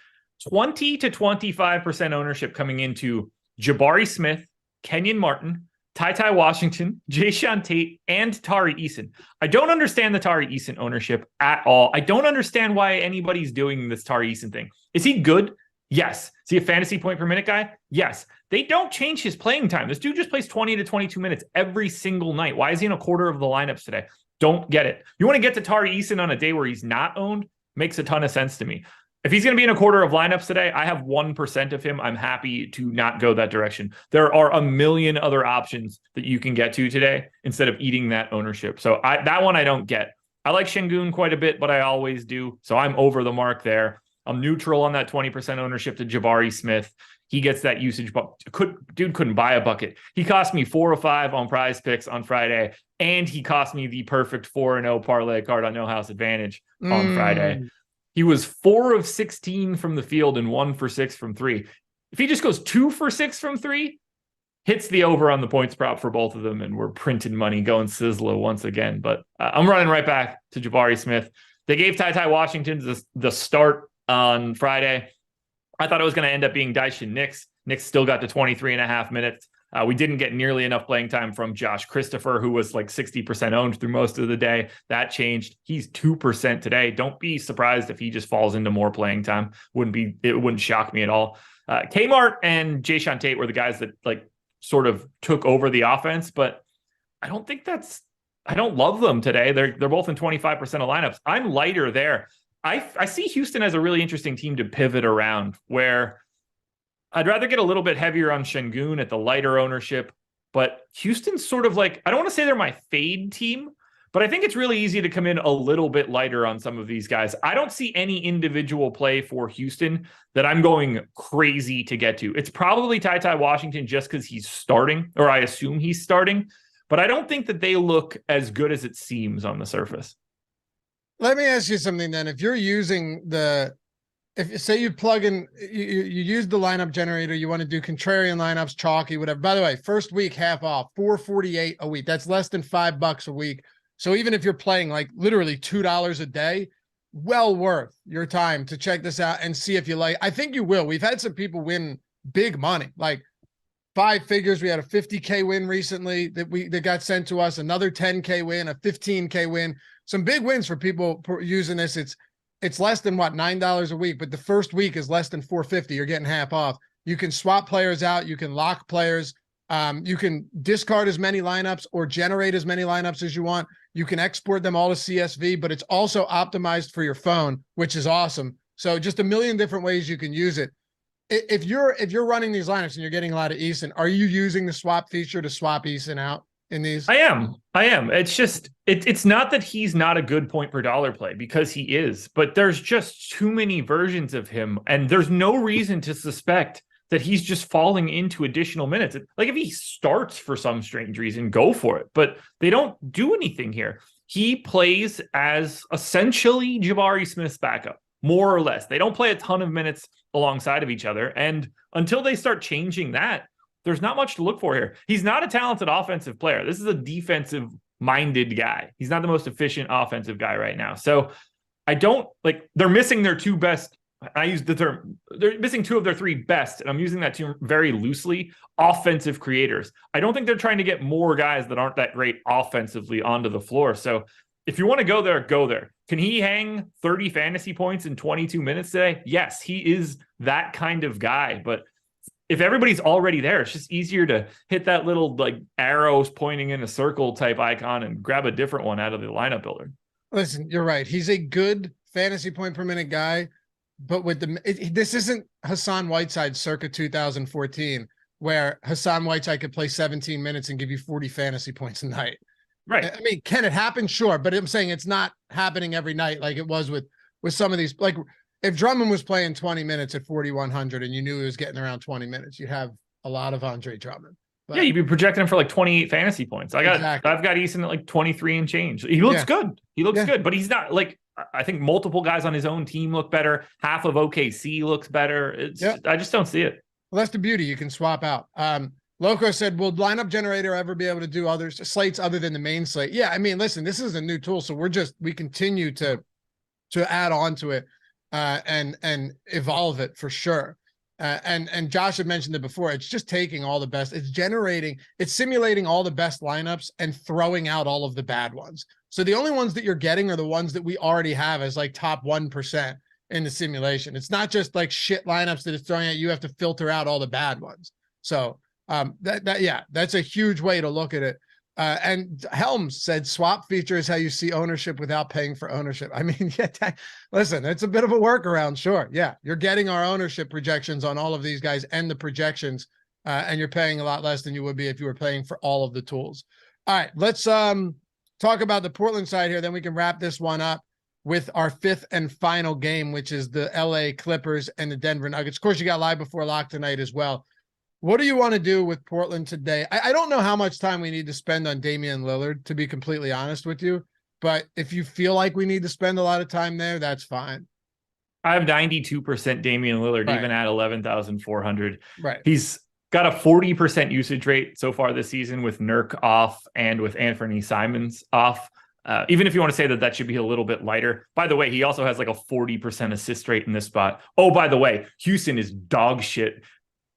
20 to 25% ownership coming into Jabari Smith, Kenyon Martin, Ty Washington, Jayshawn Tate, and Tari Eason. I don't understand the Tari Eason ownership at all. I don't understand why anybody's doing this Tari Eason thing. Is he good? Yes. Is he a fantasy point per minute guy? Yes. They don't change his playing time. This dude just plays 20 to 22 minutes every single night. Why is he in a quarter of the lineups today? Don't get it. You want to get to Tari Eason on a day where he's not owned? Makes a ton of sense to me. If he's going to be in a quarter of lineups today, I have 1% of him. I'm happy to not go that direction. There are a million other options that you can get to today instead of eating that ownership. So that one I don't get. I like Şengün quite a bit, but I always do. So I'm over the mark there. I'm neutral on that 20% ownership to Jabari Smith. He gets that usage. Dude couldn't buy a bucket. He cost me 4 of 5 on Prize Picks on Friday, and he cost me the perfect 4-0 parlay card on No House Advantage on Friday. He was 4 of 16 from the field and 1 for 6 from 3. If he just goes 2 for 6 from 3, hits the over on the points prop for both of them, and we're printing money going Sizzler once again. But I'm running right back to Jabari Smith. They gave Ty Washington the start on Friday. I thought it was going to end up being Daishin Nix. Nix still got to 23.5 minutes. We didn't get nearly enough playing time from Josh Christopher, who was like 60% owned through most of the day. That changed. He's 2% today. Don't be surprised if he just falls into more playing time. It wouldn't shock me at all. Kmart and Jayshawn Tate were the guys that like sort of took over the offense, but I don't love them today. They're both in 25% of lineups. I'm lighter there. I see Houston as a really interesting team to pivot around, where I'd rather get a little bit heavier on Şengün at the lighter ownership, but Houston's sort of like, I don't want to say they're my fade team, but I think it's really easy to come in a little bit lighter on some of these guys. I don't see any individual play for Houston that I'm going crazy to get to. It's probably Ty Washington just because he's starting, or I assume he's starting, but I don't think that they look as good as it seems on the surface. Let me ask you something then. If you're using if say you plug in, you use the lineup generator, you want to do contrarian lineups, chalky, whatever. By the way, first week, half off, $4.48 a week. That's less than $5 a week. So even if you're playing like literally $2 a day, well worth your time to check this out and see if you like. I think you will. We've had some people win big money, like 5 figures. We had a 50K win recently that got sent to us, another 10K win, a 15K win. Some big wins for people using this. It's less than what, $9 a week, but the first week is less than $4.50. You're getting half off. You can swap players out. You can lock players. You can discard as many lineups or generate as many lineups as you want. You can export them all to CSV, but it's also optimized for your phone, which is awesome. So just a million different ways you can use it. If you're running these lineups and you're getting a lot of Eason, are you using the swap feature to swap Eason out in these? I am. It's just, it's not that he's not a good point per dollar play, because he is, but there's just too many versions of him. And there's no reason to suspect that he's just falling into additional minutes. Like if he starts for some strange reason, go for it. But they don't do anything here. He plays as essentially Jabari Smith's backup, more or less. They don't play a ton of minutes alongside of each other. And until they start changing that, there's not much to look for here. He's not a talented offensive player. This is a defensive-minded guy. He's not the most efficient offensive guy right now. So I don't like, they're missing their 2 best I use the term, they're missing two of their three best, and I'm using that term very loosely, offensive creators. I don't think they're trying to get more guys that aren't that great offensively onto the floor. So if you want to go there, go there. Can he hang 30 fantasy points in 22 minutes today? Yes, he is that kind of guy. But if everybody's already there, it's just easier to hit that little like arrows pointing in a circle type icon and grab a different one out of the lineup builder. Listen, you're right. He's a good fantasy point per minute guy. But with this isn't Hassan Whiteside circa 2014, where Hassan Whiteside could play 17 minutes and give you 40 fantasy points a night. Right. I mean, can it happen? Sure. But I'm saying it's not happening every night like it was with some of these. Like if Drummond was playing 20 minutes at 4,100 and you knew he was getting around 20 minutes, you'd have a lot of Andre Drummond. But, yeah, you'd be projecting him for like 28 fantasy points. I've got Eason at like 23 and change. He looks good. He looks good, but he's not like, I think multiple guys on his own team look better. Half of OKC looks better. I just don't see it. Well, that's the beauty. You can swap out. Loco said, will lineup generator ever be able to do other slates other than the main slate? Yeah. I mean, listen, this is a new tool. So we continue to add on to it and evolve it for sure. And Josh had mentioned it before. It's just taking all the best. It's simulating all the best lineups and throwing out all of the bad ones. So the only ones that you're getting are the ones that we already have as like top 1% in the simulation. It's not just like shit lineups that it's throwing at. You have to filter out all the bad ones. So that's a huge way to look at it. And Helms said swap feature is how you see ownership without paying for ownership. I mean, listen, it's a bit of a workaround. Sure. Yeah. You're getting our ownership projections on all of these guys and the projections, and you're paying a lot less than you would be if you were paying for all of the tools. All right, let's talk about the Portland side here. Then we can wrap this one up with our fifth and final game, which is the LA Clippers and the Denver Nuggets. Of course, you got live before lock tonight as well. What do you want to do with Portland today? I don't know how much time we need to spend on Damian Lillard, to be completely honest with you. But if you feel like we need to spend a lot of time there, that's fine. I have 92% Damian Lillard, even at 11,400. Right. He's got a 40% usage rate so far this season with Nurk off and with Anthony Simons off. Even if you want to say that should be a little bit lighter. By the way, he also has like a 40% assist rate in this spot. Oh, by the way, Houston is dog shit.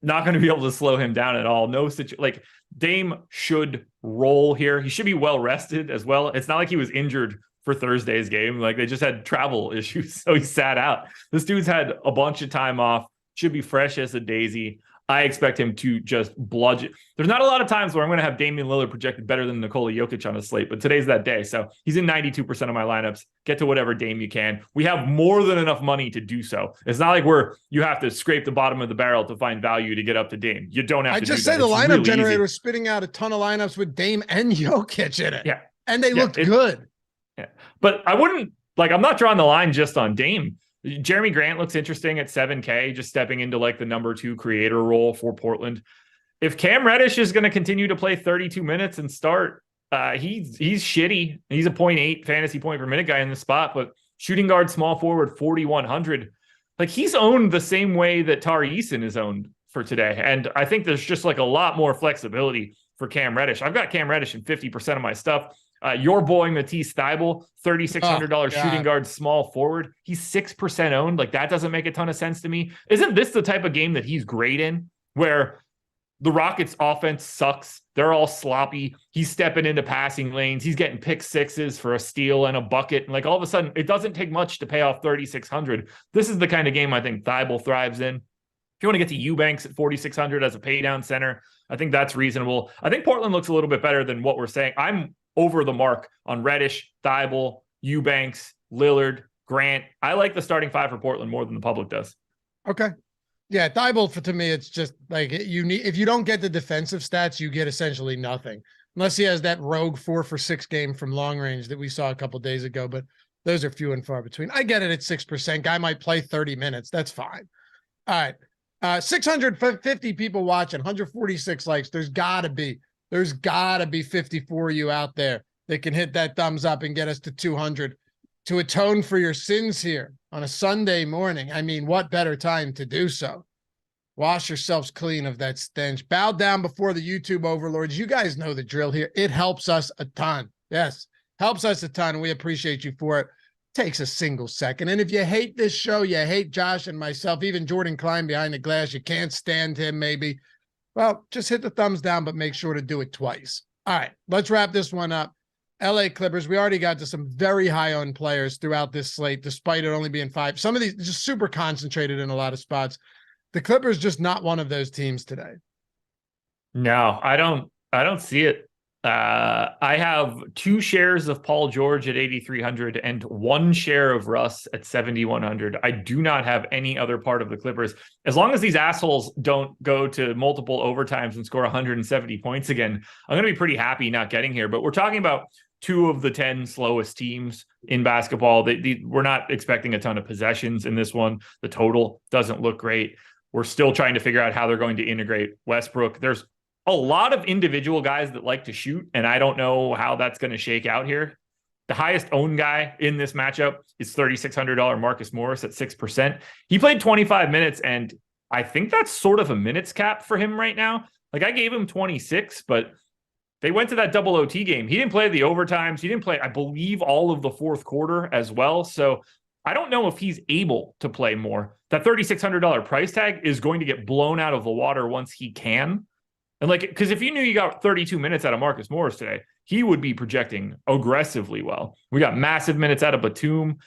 Not going to be able to slow him down at all. Like Dame should roll here. He should be well rested as well. It's not like he was injured for Thursday's game. Like they just had travel issues, so he sat out. This dude's had a bunch of time off. Should be fresh as a daisy. I expect him to just bludgeon. There's not a lot of times where I'm going to have Damian Lillard projected better than Nikola Jokic on a slate, but today's that day. So he's in 92% of my lineups. Get to whatever Dame you can. We have more than enough money to do so. It's not like you have to scrape the bottom of the barrel to find value to get up to Dame. You don't have to. I just say the lineup generator is spitting out a ton of lineups with Dame and Jokic in it. Yeah. And they looked good. Yeah. But I'm not drawing the line just on Dame. Jeremy Grant looks interesting at 7K, just stepping into like the number 2 creator role for Portland. If Cam Reddish is going to continue to play 32 minutes and start, he's shitty. He's a 0.8 fantasy point per minute guy in the spot, but shooting guard, small forward, 4,100. Like he's owned the same way that Tari Eason is owned for today. And I think there's just like a lot more flexibility for Cam Reddish. I've got Cam Reddish in 50% of my stuff. Your boy Matisse Thybulle, $3,600 shooting guard, small forward. He's 6% owned. Like that doesn't make a ton of sense to me. Isn't this the type of game that he's great in, where the Rockets offense sucks? They're all sloppy. He's stepping into passing lanes. He's getting pick sixes for a steal and a bucket. And like all of a sudden, it doesn't take much to pay off 3,600. This is the kind of game I think Thybulle thrives in. If you want to get to Eubanks at 4,600 as a pay down center, I think that's reasonable. I think Portland looks a little bit better than what we're saying. I'm over the mark on Reddish, Thybulle, Eubanks, Lillard, Grant. I like the starting 5 for Portland more than the public does. Okay. Yeah, Thybulle, to me, it's just like if you don't get the defensive stats, you get essentially nothing. Unless he has that rogue 4 for 6 game from long range that we saw a couple days ago, but those are few and far between. I get it at 6%. Guy might play 30 minutes. That's fine. All right. 650 people watching, 146 likes. There's gotta be 54 of you out there that can hit that thumbs up and get us to 200 to atone for your sins here on a Sunday morning. I mean, what better time to do so? Wash yourselves clean of that stench. Bow down before the YouTube overlords. You guys know the drill here. It helps us a ton. Yes, helps us a ton. We appreciate you for it. takes a single second. And if you hate this show, you hate Josh and myself, even Jordan Klein behind the glass, you can't stand him maybe. Well, just hit the thumbs down, but make sure to do it twice. All right, let's wrap this one up. LA Clippers, we already got to some very high-owned players throughout this slate, despite it only being 5. Some of these just super concentrated in a lot of spots. The Clippers just not one of those teams today. No, I don't see it. I have 2 shares of Paul George at 8,300 and 1 share of Russ at 7,100. I do not have any other part of the Clippers. As long as these assholes don't go to multiple overtimes and score 170 points again, I'm going to be pretty happy not getting here. But we're talking about 2 of the 10 slowest teams in basketball. We're not expecting a ton of possessions in this one. The total doesn't look great. We're still trying to figure out how they're going to integrate Westbrook. There's a lot of individual guys that like to shoot, and I don't know how that's going to shake out here. The highest owned guy in this matchup is $3,600 Marcus Morris at 6%. He played 25 minutes, and I think that's sort of a minutes cap for him right now. Like, I gave him 26, but they went to that double OT game. He didn't play the overtimes. He didn't play, I believe, all of the fourth quarter as well. So I don't know if he's able to play more. That $3,600 price tag is going to get blown out of the water once he can. And like, because if you knew you got 32 minutes out of Marcus Morris today, he would be projecting aggressively well. We got massive minutes out of Batum.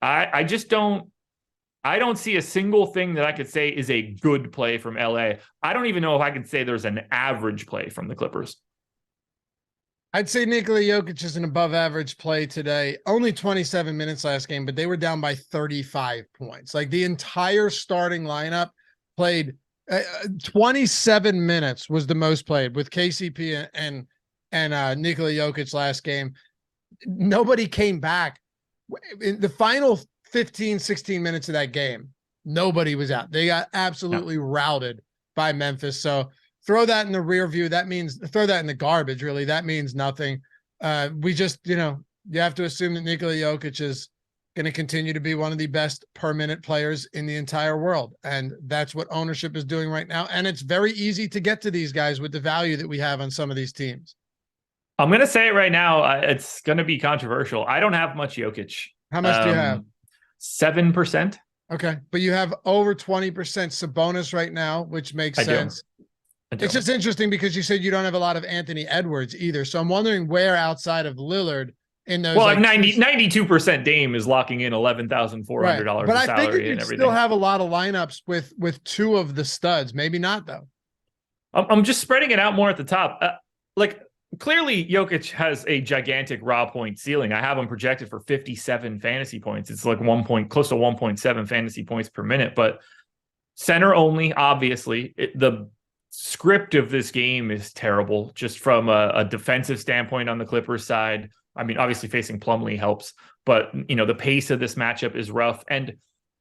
I don't see a single thing that I could say is a good play from LA. I don't even know if I could say there's an average play from the Clippers. I'd say Nikola Jokic is an above average play today. Only 27 minutes last game, but they were down by 35 points. Like, the entire starting lineup played 27 minutes was the most played with KCP and Nikola Jokic last game. Nobody came back in the final 15, 16 minutes of that game. Nobody was out. They got absolutely routed by Memphis. So throw that in the rear view. That means throw that in the garbage. Really, that means nothing. We just, you have to assume that Nikola Jokic is going to continue to be one of the best per minute players in the entire world. And that's what ownership is doing right now. And it's very easy to get to these guys with the value that we have on some of these teams. I'm going to say it right now. It's going to be controversial. I don't have much Jokic. How much do you have? 7%. Okay. But you have over 20% Sabonis right now, which makes sense. It's just interesting because you said you don't have a lot of Anthony Edwards either. So I'm wondering where outside of Lillard in those. Well, like 92% Dame is locking in $11,400 but of salary I think and you everything. Still have a lot of lineups with 2 of the studs. Maybe not though. I'm just spreading it out more at the top. Clearly Jokic has a gigantic raw point ceiling. I have him projected for 57 fantasy points. It's like close to 1.7 fantasy points per minute, but center only, obviously. The script of this game is terrible just from a defensive standpoint on the Clippers side. I mean, obviously facing Plumlee helps, but the pace of this matchup is rough, and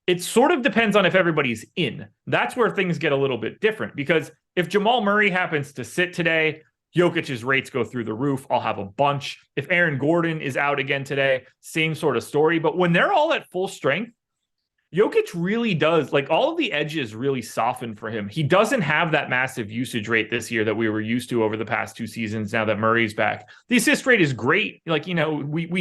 it sort of depends on if everybody's in. That's where things get a little bit different, because if Jamal Murray happens to sit today, Jokic's rates go through the roof. I'll have a bunch. If Aaron Gordon is out again today, same sort of story. But when they're all at full strength, Jokic really does, like, all of the edges really soften for him. He doesn't have that massive usage rate this year that we were used to over the past 2 seasons now that Murray's back. The assist rate is great. Like, we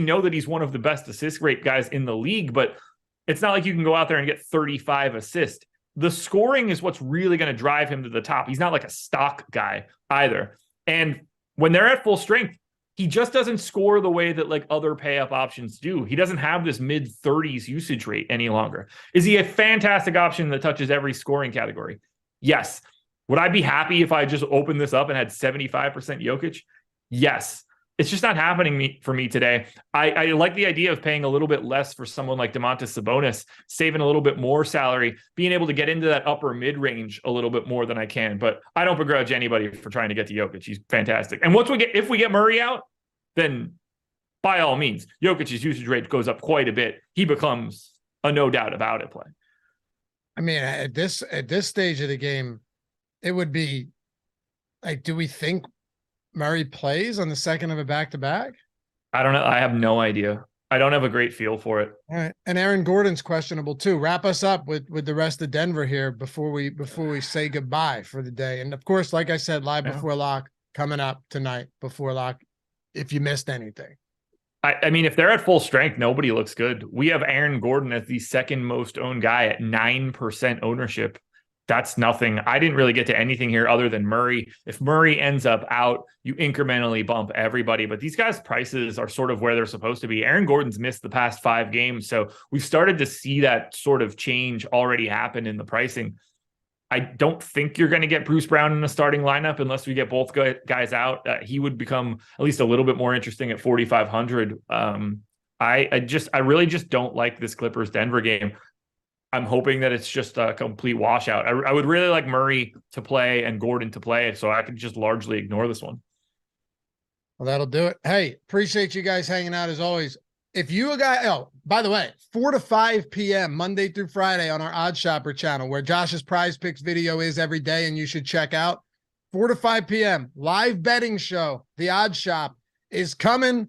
know that he's one of the best assist rate guys in the league, but it's not like you can go out there and get 35 assists. The scoring is what's really going to drive him to the top. He's not like a stock guy either. And when they're at full strength, he just doesn't score the way that like other pay up options do. He doesn't have this mid 30s usage rate any longer. Is he a fantastic option that touches every scoring category? Yes. Would I be happy if I just opened this up and had 75% Jokic? Yes. It's just not happening for me today. I like the idea of paying a little bit less for someone like Domantas Sabonis, saving a little bit more salary, being able to get into that upper mid-range a little bit more than I can. But I don't begrudge anybody for trying to get to Jokic. He's fantastic. And if we get Murray out, then by all means, Jokic's usage rate goes up quite a bit. He becomes a no doubt about it play. I mean, at this stage of the game, it would be like, do we think Murray plays on the second of a back-to-back? I don't know. I have no idea. I don't have a great feel for it. All right. And Aaron Gordon's questionable too. Wrap us up with the rest of Denver here before we say goodbye for the day. And of course, like I said, live before lock coming up tonight before lock, if you missed anything. I mean, if they're at full strength, nobody looks good. We have Aaron Gordon as the second most owned guy at 9% ownership. That's nothing. I didn't really get to anything here other than Murray. If Murray ends up out, you incrementally bump everybody. But these guys' prices are sort of where they're supposed to be. Aaron Gordon's missed the past 5 games. So we've started to see that sort of change already happen in the pricing. I don't think you're going to get Bruce Brown in the starting lineup unless we get both guys out. He would become at least a little bit more interesting at 4,500. I really just don't like this Clippers Denver game. I'm hoping that it's just a complete washout. I would really like Murray to play and Gordon to play, so I could just largely ignore this one. Well, that'll do it. Hey, appreciate you guys hanging out as always. If you guys, by the way, 4 to 5 p.m. Monday through Friday on our Odd Shopper channel, where Josh's Prize Picks video is every day, and you should check out 4 to 5 p.m. live betting show. The Odd Shop is coming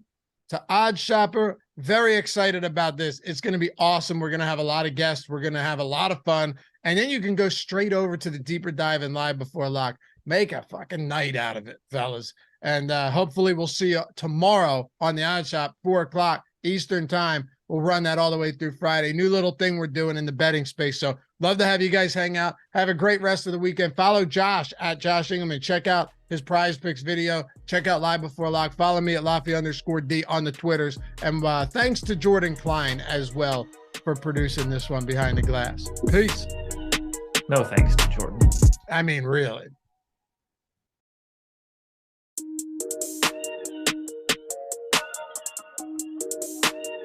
to Odd Shopper. Very excited about this. It's going to be awesome. We're going to have a lot of guests. We're going to have a lot of fun. And then you can go straight over to the Deeper Dive and Live Before Lock. Make a fucking night out of it, fellas. And hopefully we'll see you tomorrow on the Odd Shop, 4 o'clock Eastern time. We'll run that all the way through Friday. New little thing we're doing in the betting space. So love to have you guys hang out. Have a great rest of the weekend. Follow Josh at Josh Engleman. Check out his Prize Picks video. Check out Live Before Lock. Follow me at Laffy_D on the Twitters. And thanks to Jordan Klein as well for producing this one behind the glass. Peace. No thanks to Jordan. I mean, really.